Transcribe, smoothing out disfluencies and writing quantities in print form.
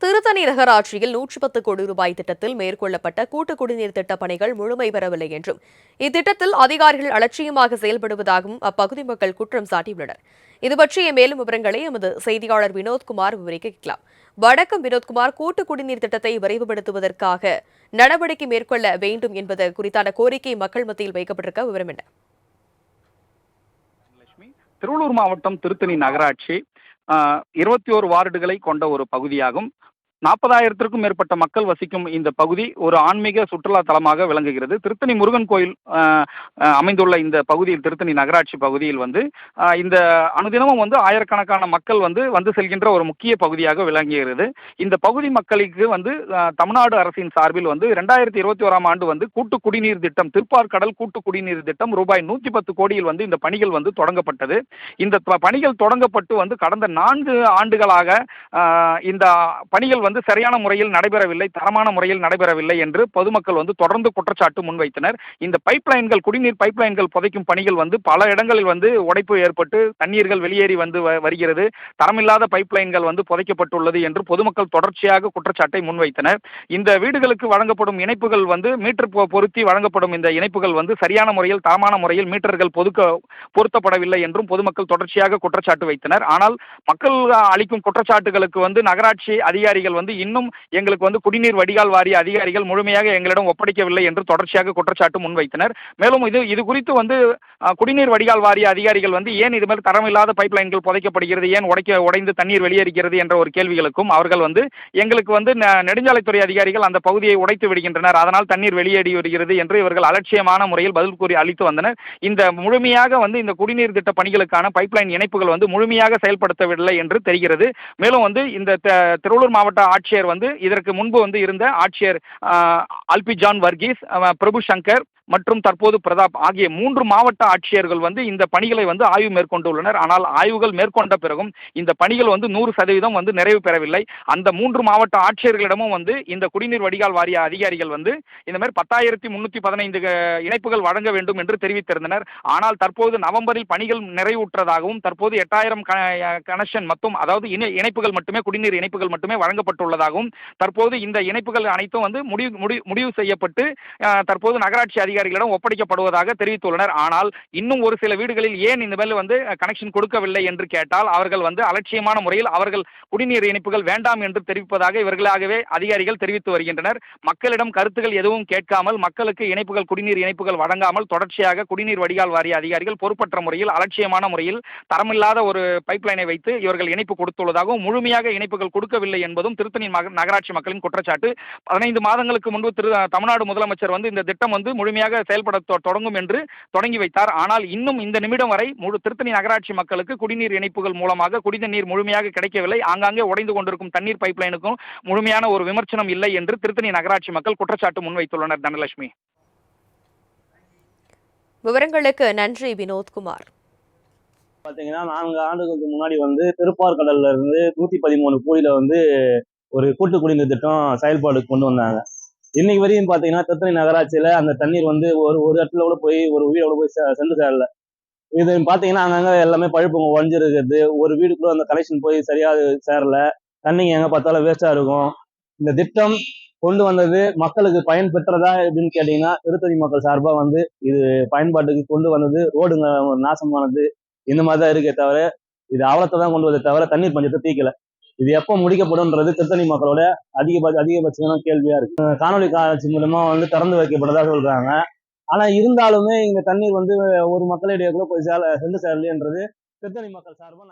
திருத்தணி நகராட்சியில் 110 கோடி ரூபாய் திட்டத்தில் மேற்கொள்ளப்பட்ட கூட்டு குடிநீர் திட்டப் பணிகள் முழுமை பெறவில்லை என்றும் இத்திட்டத்தில் அதிகாரிகள் அலட்சியமாக செயல்படுவதாகவும் அப்பகுதி மக்கள் குற்றம் சாட்டியுள்ளனர். இதுபற்றிய மேலும் விவரங்களை எமது செய்தியாளர் வினோத்குமார் விவரிக்க கேட்கலாம். வணக்கம் வினோத்குமார், கூட்டு குடிநீர் திட்டத்தை விரைவுபடுத்துவதற்காக நடவடிக்கை மேற்கொள்ள வேண்டும் என்பது குறித்தான கோரிக்கை மக்கள் மத்தியில் வைக்கப்பட்டிருக்க விவரம் என்ன? திருவள்ளூர் மாவட்டம் திருத்தணி நகராட்சி 21 வார்டுகளை கொண்ட ஒரு பகுதியாகும். 40,000க்கும் மேற்பட்ட மக்கள் வசிக்கும் இந்த பகுதி ஒரு ஆன்மீக சுற்றுலா தலமாக விளங்குகிறது. திருத்தணி முருகன் கோயில் அமைந்துள்ள இந்த பகுதியில், திருத்தணி நகராட்சி பகுதியில் இந்த அனுதினமும் ஆயிரக்கணக்கான மக்கள் வந்து செல்கின்ற ஒரு முக்கிய பகுதியாக விளங்குகிறது. இந்த பகுதி மக்களுக்கு தமிழ்நாடு அரசின் சார்பில் 2021ஆம் ஆண்டு கூட்டு குடிநீர் திட்டம், திருப்பார்கடல் கூட்டு குடிநீர் திட்டம் ரூபாய் 110 கோடியில் இந்த பணிகள் தொடங்கப்பட்டது. இந்த பணிகள் தொடங்கப்பட்டு கடந்த 4 ஆண்டுகளாக இந்த பணிகள் சரியான முறையில் நடைபெறவில்லை, தரமான முறையில் நடைபெறவில்லை என்று பொதுமக்கள் தொடர்ந்து குற்றச்சாட்டு முன்வைத்தனர். இந்த பைப்லைன்கள், குடிநீர் பைப்லைன்கள் புதைக்கும் பணிகள் பல இடங்களில் உடைப்பு ஏற்பட்டு தண்ணீர்கள் வெளியேறி வருகிறது. தரமில்லாத பைப்லைன்கள் புதைக்கப்பட்டுள்ளது என்று பொதுமக்கள் தொடர்ச்சியாக குற்றச்சாட்டை முன்வைத்தனர். இந்த வீடுகளுக்கு வழங்கப்படும் இணைப்புகள் மீட்டர் பொருத்தி வழங்கப்படும் இந்த இணைப்புகள் சரியான முறையில், தரமான முறையில் மீட்டர்கள் பொருத்தப்படவில்லை என்றும் பொதுமக்கள் தொடர்ச்சியாக குற்றச்சாட்டு வைத்தனர். ஆனால் மக்கள் அளிக்கும் குற்றச்சாட்டுகளுக்கு நகராட்சி அதிகாரிகள் இன்னும் எங்களுக்கு குடிநீர் வடிகால் வாரிய அதிகாரிகள் முழுமையாக எங்களிடம் ஒப்படைக்கவில்லை என்று தொடர்ச்சியாக குற்றச்சாட்டு முன்வைத்தனர். மேலும் இது குறித்து குடிநீர் வடிகால் வாரிய அதிகாரிகள் ஏன் இது மாதிரி தரமில்லாத பைப்லைன்கள் புதைக்கப்படுகிறது, ஏன் உடைந்து தண்ணீர் வெளியேறுகிறது என்ற ஒரு கேள்விகளுக்கும் அவர்கள் எங்களுக்கு நெடுஞ்சாலைத்துறை அதிகாரிகள் அந்த பகுதியை உடைத்து விடுகின்றனர், அதனால் தண்ணீர் வெளியேறி வருகிறது என்று இவர்கள் அலட்சியமான முறையில் பதில் கூறி அளித்து வந்தனர். இந்த முழுமையாக இந்த குடிநீர் திட்ட பணிகளுக்கான பைப்லைன் இணைப்புகள் முழுமையாக செயல்படுத்தவில்லை என்று தெரிகிறது. மேலும் இந்த திருவள்ளூர் மாவட்ட ஆட்சியர் இதற்கு முன்பு இருந்த ஆட்சியர் அல்பி ஜான் வர்கீஸ், பிரபு சங்கர் மற்றும் தற்போது பிரதாப் ஆகிய 3 மாவட்ட ஆட்சியர்கள் இந்த பணிகளை ஆய்வு மேற்கொண்டுள்ளனர். ஆனால் ஆய்வுகள் மேற்கொண்ட பிறகும் இந்த பணிகள் 100% நிறைவு பெறவில்லை. அந்த 3 மாவட்ட ஆட்சியர்களிடமும் இந்த குடிநீர் வடிகால் வாரிய அதிகாரிகள் இந்த மாதிரி 10,315 இணைப்புகள் வழங்க வேண்டும் என்று தெரிவித்திருந்தனர். ஆனால் தற்போது நவம்பரில் பணிகள் நிறைவுற்றதாகவும் தற்போது 8,000 கனெக்ஷன் மொத்தம், அதாவது இணைப்புகள் மட்டுமே, குடிநீர் இணைப்புகள் மட்டுமே வழங்கப்பட்டுள்ளதாகவும் தற்போது இந்த இணைப்புகள் அனைத்தும் முடிவு செய்யப்பட்டு தற்போது நகராட்சி அதிகாரிகளிடம் ஒப்படைக்கப்படுவதாக தெரிவித்துள்ளனர். ஆனால் இன்னும் ஒரு சில வீடுகளில் ஏன் இந்த மாதிரி கனெக்ஷன் கொடுக்கவில்லை என்று கேட்டால் அவர்கள் அலட்சியமான முறையில் அவர்கள் குடிநீர் இணைப்புகள் வேண்டாம் என்று தெரிவிப்பதாக இவர்களாகவே அதிகாரிகள் தெரிவித்து வருகின்றனர். மக்களிடம் கருத்துக்கள் எதுவும் கேட்காமல், மக்களுக்கு குடிநீர் இணைப்புகள் வழங்காமல் தொடர்ச்சியாக குடிநீர் வடிகால் வாரிய அதிகாரிகள் பொறுப்பற்ற முறையில், அலட்சியமான முறையில் தரமில்லாத ஒரு பைப்லைனை வைத்து இவர்கள் இணைப்பு கொடுத்துள்ளதாகவும் முழுமையாக இணைப்புகள் கொடுக்கவில்லை என்பதும் திருத்தணி நகராட்சி மக்களின் குற்றச்சாட்டு. 15 மாதங்களுக்கு முன்பு தமிழ்நாடு முதலமைச்சர் இந்த திட்டம் முழுமையாக செயல்பட தொடங்கும் என்று தொடங்கி வைத்தார். ஆனால் இன்னும் இந்த நிமிடம் வரை திருத்தணி நகராட்சி மக்களுக்கு குடிநீர் இணைப்புகள் மூலமாக குடிநீர் முழுமையாக கிடைக்கவில்லை. ஆங்காங்கே உடைந்து கொண்டிருக்கும் தண்ணீர் பைப்லைனுக்கும் முழுமையான ஒரு விமர்சனம் இல்லை என்று திருத்தணி நகராட்சி மக்கள் குற்றச்சாட்டு முன்வைத்துள்ளனர். தனலட்சுமி, விவரங்களுக்கு நன்றி வினோத்குமார். பாத்தீங்கன்னா 4 ஆண்டுகளுக்கு முன்னாடி திருப்பார்கடல்ல இருந்து 113 கோடியில ஒரு கூட்டு குடிநீர் திட்டம் செயல்பாடு கொண்டு வந்தாங்க. இன்னைக்கு வரையும் பாத்தீங்கன்னா திருத்தணி நகராட்சியில அந்த தண்ணீர் ஒரு இடத்துல கூட போய் ஒரு வீடோட போய் சென்று சேரல. இது பாத்தீங்கன்னா அங்கங்க எல்லாமே பழுப்பு உடஞ்சிருக்கிறது, ஒரு வீடுக்குள்ள அந்த கனெக்ஷன் போய் சரியா சேரல, தண்ணிங்க எங்க பார்த்தாலும் வேஸ்டா இருக்கும். இந்த திட்டம் கொண்டு வந்தது மக்களுக்கு பயன் பெற்றதா அப்படின்னு கேட்டீங்கன்னா திருத்தணி மக்கள் சார்பா இது பயன்பாட்டுக்கு கொண்டு வந்தது ரோடுங்க நாசமானது இந்த மாதிரிதான் இருக்கே தவிர இது அவலத்தை தான் கொண்டு வந்ததை தவிர தண்ணீர் பஞ்சத்தை தீக்கல. இது எப்போ முடிக்கப்படும்ன்றது திருத்தணி மக்களோட அதிகபட்சமான கேள்வியா இருக்கு. காணொலி காட்சி மூலமா திறந்து வைக்கப்பட்டதா சொல்றாங்க. ஆனா இருந்தாலுமே இந்த தண்ணீர் ஒரு மக்களிடையே கூட போய் சென்று சேரலைன்றது திருத்தணி மக்கள் சார்பா